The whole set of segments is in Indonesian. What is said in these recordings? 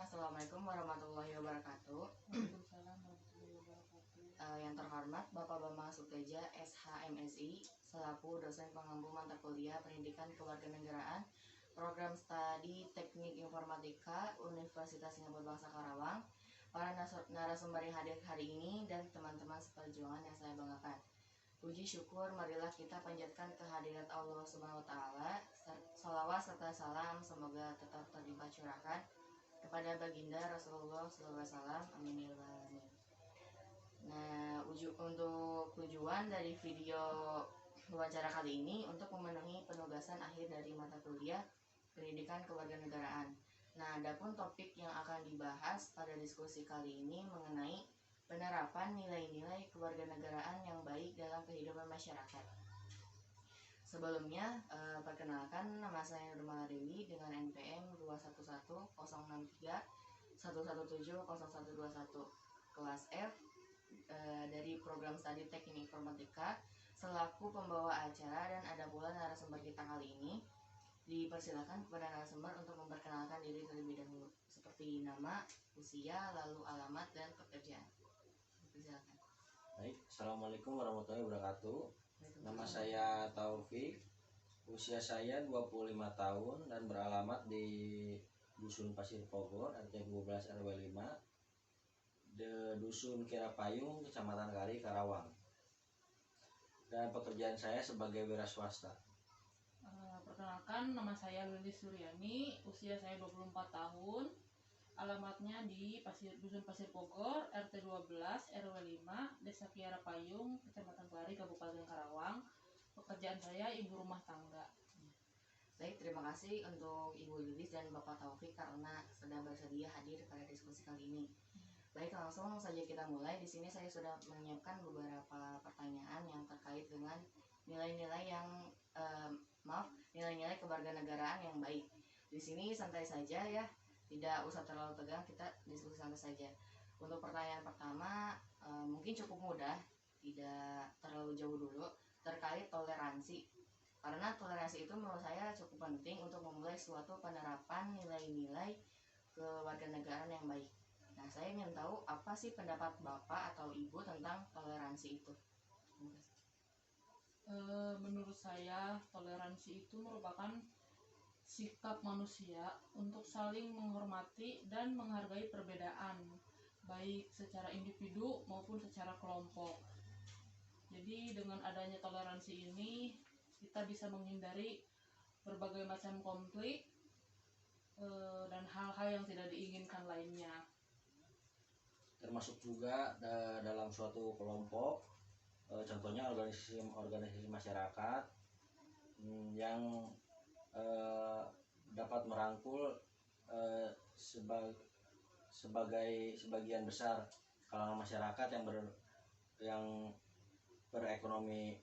Assalamualaikum warahmatullahi wabarakatuh. Waalaikumsalam warahmatullahi wabarakatuh. Yang terhormat Bapak Bambang Suteja, SH.MSI, selaku dosen pengampu mata kuliah Pendidikan Kewarganegaraan, Program Studi Teknik Informatika Universitas Singapura Bangsa Karawang, para narasumber yang hadir hari ini, dan teman-teman seperjuangan yang saya banggakan. Puji syukur marilah kita panjatkan kehadirat Allah Subhanahu wa taala. Shalawat serta salam semoga tetap terlimpah curahkan kepada baginda Rasulullah SAW. Amin ya rabbal alamin. Nah, untuk tujuan dari video wawancara kali ini untuk memenuhi penugasan akhir dari mata kuliah Pendidikan Kewarganegaraan. Nah, adapun topik yang akan dibahas pada diskusi kali ini mengenai penerapan nilai-nilai kewarganegaraan yang baik dalam kehidupan masyarakat. Sebelumnya, perkenalkan, nama saya Nurmala Dewi dengan NPM 211-063-117-0121 kelas F dari Program Studi Teknik Informatika selaku pembawa acara, dan ada pula narasumber kita kali ini. Dipersilakan kepada narasumber untuk memperkenalkan diri terlebih dahulu, seperti nama, usia, lalu alamat, dan pekerjaan. Silakan. Baik, Assalamualaikum warahmatullahi wabarakatuh. Nama saya Taufik, usia saya 25 tahun dan beralamat di Dusun Pasir Pogor, RT 12 RW 5, Dusun Kirapayung, Kecamatan Kari, Karawang. Dan pekerjaan saya sebagai wira swasta. Perkenalkan, nama saya Lilis Suryani, usia saya 24 tahun, alamatnya di Dusun Pasir Pogor, RT 12 RW 5, Desa Kiara Payung, Kecamatan Kelari, Kabupaten Karawang. Pekerjaan saya ibu rumah tangga. Baik, terima kasih untuk Ibu Lilis dan Bapak Taufik karena sudah bersedia hadir pada diskusi kali ini. Baik, langsung saja kita mulai. Di sini saya sudah menyiapkan beberapa pertanyaan yang terkait dengan nilai-nilai nilai-nilai kewarganegaraan yang baik. Di sini santai saja ya, tidak usah terlalu tegang, kita diskusi santai saja. Untuk pertanyaan pertama, mungkin cukup mudah, tidak terlalu jauh dulu, terkait toleransi. Karena toleransi itu menurut saya cukup penting untuk memulai suatu penerapan nilai-nilai kewarganegaraan yang baik. Nah, saya ingin tahu apa sih pendapat Bapak atau Ibu tentang toleransi itu? Menurut saya, toleransi itu merupakan sikap manusia untuk saling menghormati dan menghargai perbedaan, baik secara individu maupun secara kelompok. Jadi dengan adanya toleransi ini, kita bisa menghindari berbagai macam konflik dan hal-hal yang tidak diinginkan lainnya. Termasuk juga dalam suatu kelompok, contohnya organisasi masyarakat yang dapat merangkul sebagian besar kalangan masyarakat yang berekonomi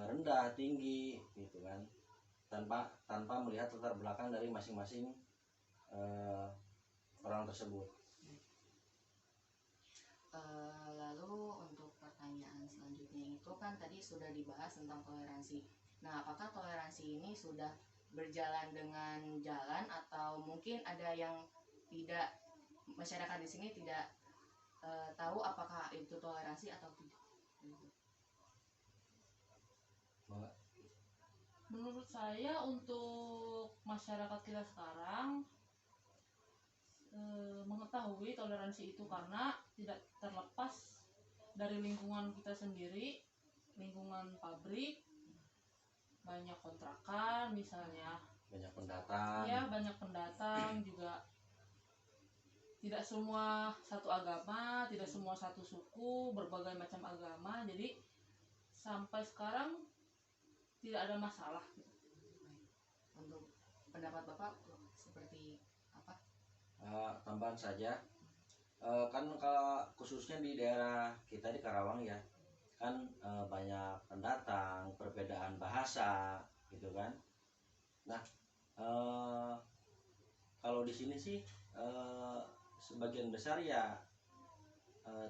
rendah, tinggi, gitu kan, tanpa melihat latar belakang dari masing-masing orang tersebut. Lalu untuk pertanyaan selanjutnya itu kan tadi sudah dibahas tentang toleransi. Nah, apakah toleransi ini sudah berjalan dengan jalan atau mungkin ada yang tidak, masyarakat di sini tidak tahu apakah itu toleransi atau tidak? Menurut saya untuk masyarakat kita sekarang mengetahui toleransi itu karena tidak terlepas dari lingkungan kita sendiri, lingkungan pabrik, banyak kontrakan misalnya, banyak pendatang. Ya, banyak pendatang juga. Tidak semua satu agama, tidak semua satu suku, berbagai macam agama. Jadi sampai sekarang tidak ada masalah. Untuk pendapat Bapak seperti apa? Tambahan saja, kan kalau khususnya di daerah kita di Karawang ya, kan banyak pendatang, perbedaan bahasa, gitu kan. Nah, kalau di sini sih sebagian besar ya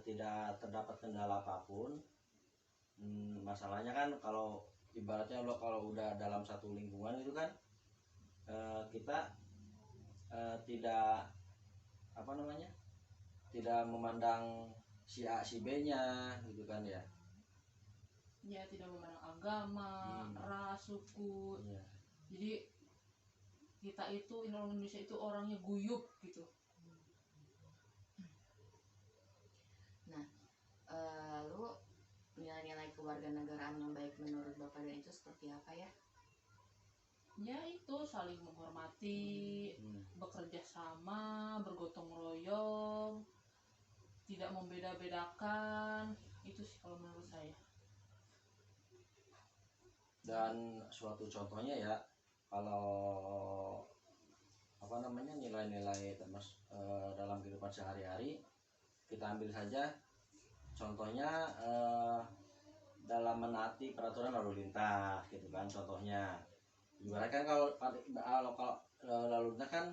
tidak terdapat kendala apapun. Masalahnya kan kalau ibaratnya kalau udah dalam satu lingkungan itu kan kita tidak apa namanya, tidak memandang si A si B nya gitu kan ya. Ya, tidak memandang agama, ras, suku. Iya. Jadi kita itu orang Indonesia itu orangnya guyup gitu. Nah, lalu nilai-nilai kewarganegaraan yang baik menurut Bapak dan itu seperti apa ya? Ya itu saling menghormati, bekerja sama, bergotong royong, tidak membeda-bedakan. Itu sih kalau menurut saya. Dan suatu contohnya ya, kalau apa namanya, nilai-nilai dalam kehidupan sehari-hari, kita ambil saja contohnya dalam menaati peraturan lalu lintas gitu kan. Contohnya ibaratkan kalau lalu lintas kan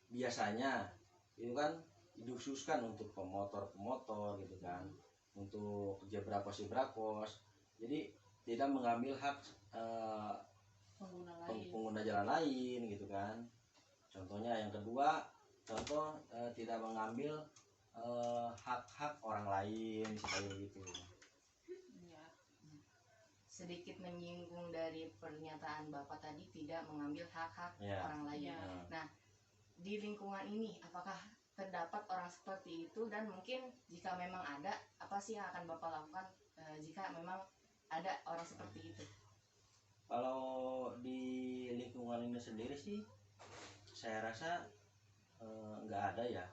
biasanya itu kan dikhususkan untuk pemotor gitu kan, untuk zebra cross. Jadi tidak mengambil hak pengguna jalan lain gitu kan. Contohnya yang kedua, contoh tidak mengambil hak-hak orang lain seperti itu. Ya. Sedikit menyinggung dari pernyataan Bapak tadi, tidak mengambil hak-hak Ya. orang lain. Ya. Nah, di lingkungan ini apakah terdapat orang seperti itu, dan mungkin jika memang ada, apa sih yang akan Bapak lakukan jika memang ada orang seperti itu? Kalau di lingkungan ini sendiri sih saya rasa nggak ada ya.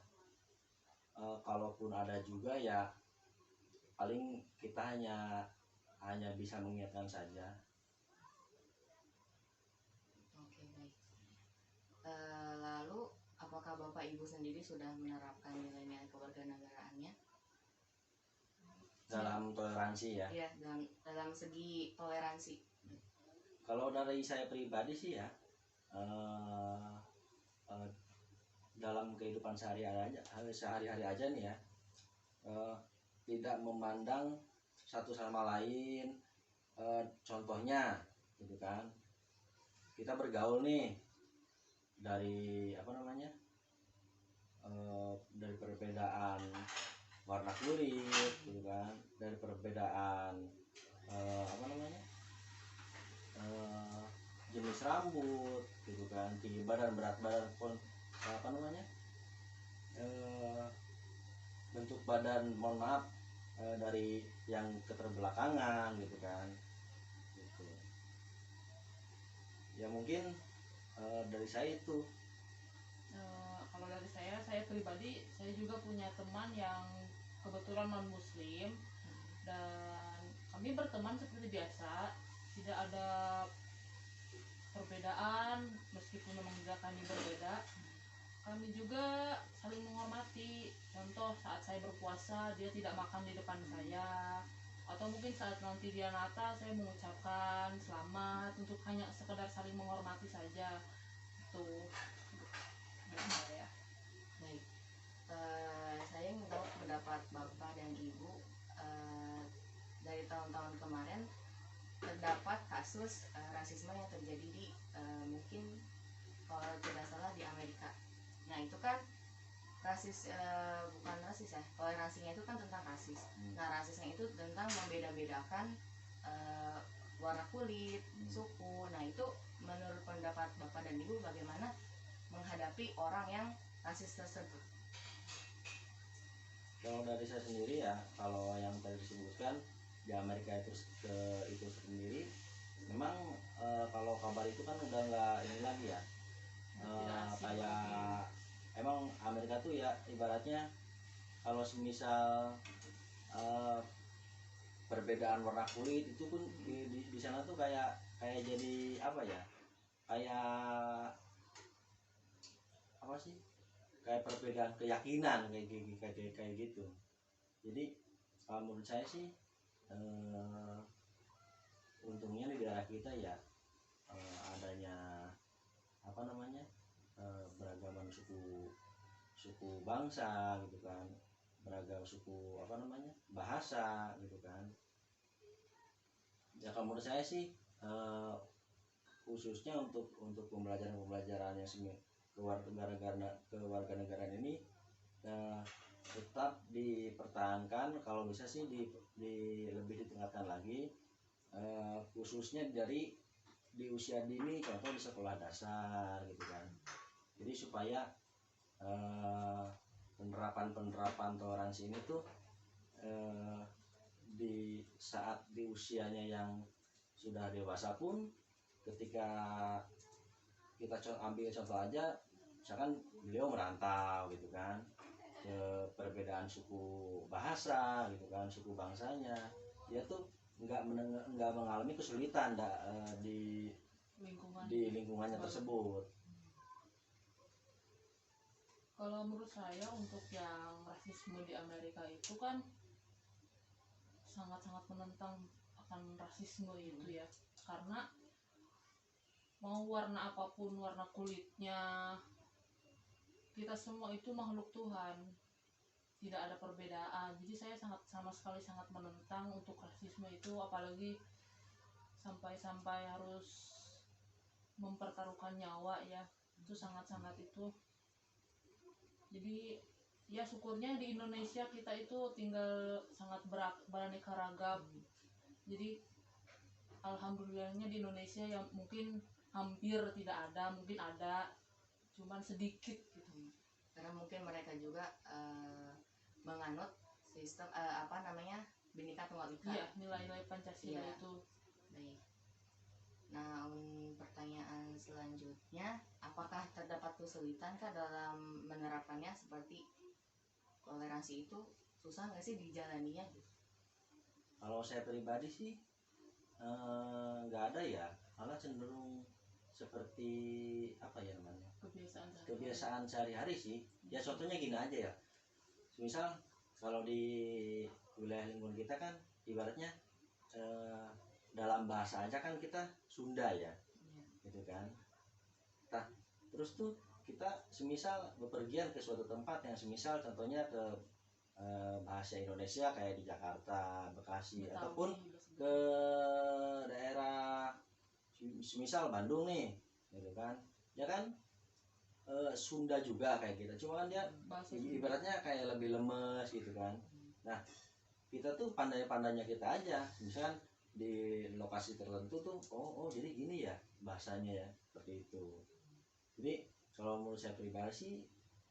Kalaupun ada juga ya paling kita hanya bisa mengingatkan saja. Oke, baik. Lalu apakah Bapak Ibu sendiri sudah menerapkan nilai-nilai kewarganegaraannya? Dalam toleransi ya. Iya, dalam segi toleransi. Kalau dari saya pribadi sih ya, dalam kehidupan sehari-hari aja nih ya, tidak memandang satu sama lain. Contohnya gitu kan, kita bergaul nih dari apa namanya, dari perbedaan warna kulit gitu kan, dari perbedaan apa namanya, jenis rambut gitu kan, tinggi badan, berat badan pun apa namanya, bentuk badan, mohon maaf, dari yang keterbelakangan gitu kan gitu. Ya mungkin dari saya itu. Kalau dari saya pribadi, saya juga punya teman yang kebetulan non muslim, dan kami berteman seperti biasa, tidak ada perbedaan. Meskipun memang kami berbeda, kami juga saling menghormati. Contoh, saat saya berpuasa dia tidak makan di depan saya, atau mungkin saat nanti dia Natal saya mengucapkan selamat, untuk hanya sekedar saling menghormati saja. Itu ya. Baik, saya ingin tahu pendapat Bapak dan Ibu. Dari tahun-tahun kemarin terdapat kasus rasisme yang terjadi di mungkin kalau tidak salah di Amerika. Nah itu kan bukan rasis ya, toleransinya itu kan tentang rasis. Nah rasisnya itu tentang membeda-bedakan warna kulit, suku. Nah itu menurut pendapat Bapak dan Ibu bagaimana menghadapi orang yang rasis tersebut? Kalau dari saya sendiri ya, kalau yang tadi disebutkan di Amerika itu sendiri, memang kalau kabar itu kan udah nggak ini lagi ya, kayak emang Amerika tuh ya ibaratnya kalau semisal perbedaan warna kulit itu pun di sana tuh kayak jadi apa ya, kayak apa sih, kayak perbedaan keyakinan kayak gitu. Jadi menurut saya sih untungnya di daerah kita ya adanya apa namanya, beragaman suku bangsa gitu kan, beragam suku apa namanya, bahasa gitu kan. Ya kalau menurut saya sih khususnya untuk pembelajaran yang kewarganegaraan ini tetap dipertahankan, kalau bisa sih lebih ditingkatkan lagi, khususnya dari di usia dini, contoh di sekolah dasar gitu kan. Jadi supaya penerapan toleransi ini tuh di saat di usianya yang sudah dewasa pun, ketika kita ambil contoh aja, misalkan beliau merantau gitu kan, ke perbedaan suku bahasa gitu kan, suku bangsanya, dia tuh nggak mengalami kesulitan di lingkungannya tersebut. Kalau menurut saya untuk yang rasisme di Amerika itu kan sangat-sangat menentang akan rasisme itu ya, karena mau warna apapun warna kulitnya, kita semua itu makhluk Tuhan, tidak ada perbedaan. Jadi saya sama sekali sangat menentang untuk rasisme itu, apalagi sampai harus mempertaruhkan nyawa ya, itu sangat-sangat itu. Jadi ya syukurnya di Indonesia kita itu tinggal sangat beraneka ragam. Jadi alhamdulillahnya di Indonesia yang mungkin hampir tidak ada, mungkin ada, cuman sedikit gitu. Karena mungkin mereka juga menganut sistem Bhinneka Tunggal Ika. Iya, nilai-nilai Pancasila Iya. itu. Baik. Nah, pertanyaan selanjutnya, apakah terdapat kesulitan kah dalam menerapkannya, seperti toleransi itu susah nggak sih dijalaninya? Kalau saya pribadi sih nggak ada ya, malah cenderung seperti apa ya namanya, kebiasaan sehari-hari sih. Ya contohnya gini aja ya, misal kalau di wilayah lingkungan kita kan ibaratnya dalam bahasa aja kan kita Sunda ya, gitu kan. Nah, terus tuh kita semisal bepergian ke suatu tempat yang semisal contohnya ke bahasa Indonesia kayak di Jakarta, Bekasi, ataupun ke daerah semisal Bandung nih, gitu kan. Ya kan Sunda juga kayak kita, cuma kan dia ibaratnya kayak lebih lemes gitu kan. Nah, kita tuh pandai-pandainya kita aja, misalkan di lokasi tertentu tuh oh jadi gini ya bahasanya ya, seperti itu. Jadi kalau menurut saya pribadi sih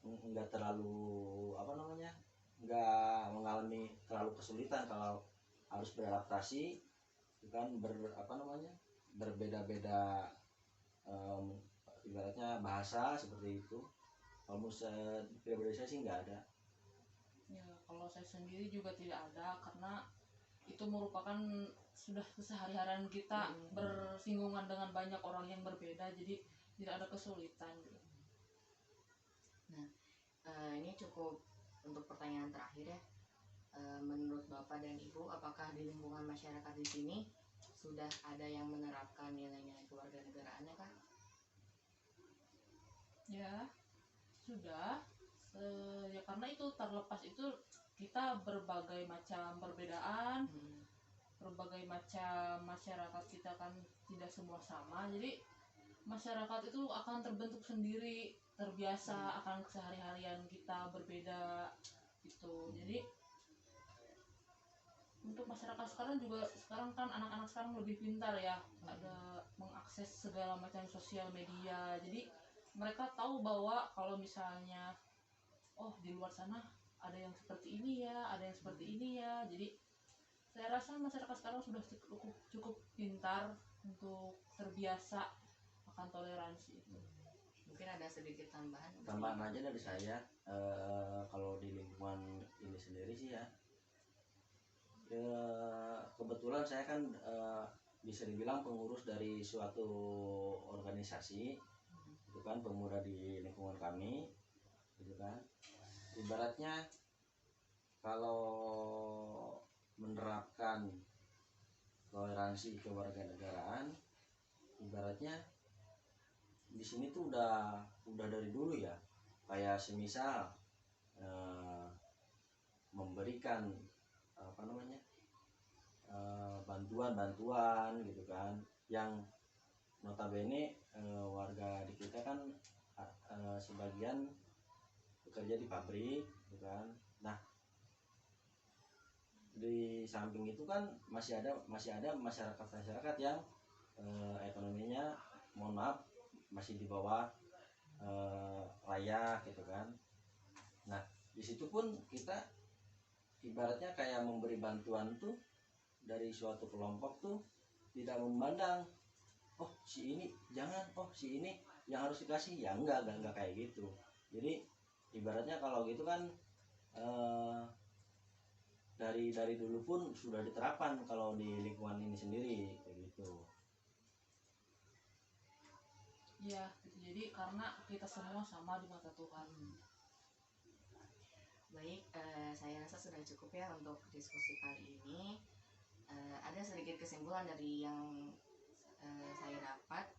nggak terlalu nggak mengalami terlalu kesulitan kalau harus beradaptasi, kan berbeda-beda ibaratnya bahasa seperti itu. Kalau menurut saya pribadi saya sih nggak ada. Ya, kalau saya sendiri juga tidak ada, karena itu merupakan sudah keseharian kita bersinggungan dengan banyak orang yang berbeda, jadi tidak ada kesulitan gitu. Nah, ini cukup untuk pertanyaan terakhir ya. Menurut Bapak dan Ibu, apakah di lingkungan masyarakat di sini sudah ada yang menerapkan nilai-nilai kewarganegaraannya kah? Ya, sudah. Ya karena itu terlepas itu kita berbagai macam perbedaan, berbagai macam masyarakat kita kan tidak semua sama, jadi masyarakat itu akan terbentuk sendiri, terbiasa akan keseharian kita berbeda gitu. Jadi untuk masyarakat sekarang kan anak-anak sekarang lebih pintar ya, ada mengakses segala macam sosial media, jadi mereka tahu bahwa kalau misalnya di luar sana ada yang seperti ini ya, ada yang seperti ini ya. Jadi saya rasa masyarakat sekarang sudah cukup pintar untuk terbiasa akan toleransi itu. Mungkin ada sedikit tambahan aja dari saya. Kalau di lingkungan ini sendiri sih ya, kebetulan saya kan bisa dibilang pengurus dari suatu organisasi, itu kan pemuda di lingkungan kami, gitu kan. Ibaratnya kalau menerapkan toleransi kewarganegaraan, ibaratnya di sini tuh udah dari dulu ya, kayak semisal memberikan bantuan gitu kan, yang notabene warga di kita kan sebagian bekerja di pabrik, gitu kan. Nah, di samping itu kan masih ada masyarakat yang ekonominya, mohon maaf, masih di bawah layak, gitu kan. Nah, di situ pun kita ibaratnya kayak memberi bantuan tuh dari suatu kelompok tuh tidak memandang, oh si ini jangan, oh si ini yang harus dikasih, ya enggak kayak gitu. Jadi ibaratnya kalau gitu kan dari dulu pun sudah diterapkan kalau di lingkungan ini sendiri kayak gitu. Iya, gitu. Jadi karena kita semua sama di mata Tuhan. Baik, saya rasa sudah cukup ya untuk diskusi kali ini. Ada sedikit kesimpulan dari yang saya dapat.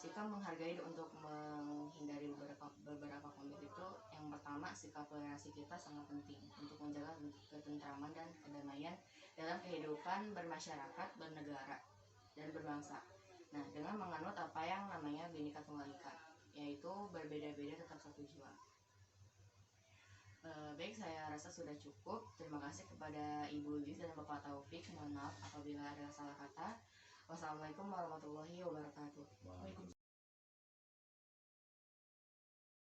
Sikap menghargai untuk menghindari beberapa konflik itu, yang pertama, sikap toleransi kita sangat penting untuk menjaga ketentraman dan kedamaian dalam kehidupan bermasyarakat, bernegara, dan berbangsa. Nah, dengan menganut apa yang namanya Bhinneka Tunggal Ika, yaitu berbeda-beda tetap satu jiwa. Baik, saya rasa sudah cukup. Terima kasih kepada Ibu Liz dan Bapak Taufik. Mohon maaf apabila ada salah kata. Wassalamualaikum warahmatullahi wabarakatuh. Waalaikumsalam.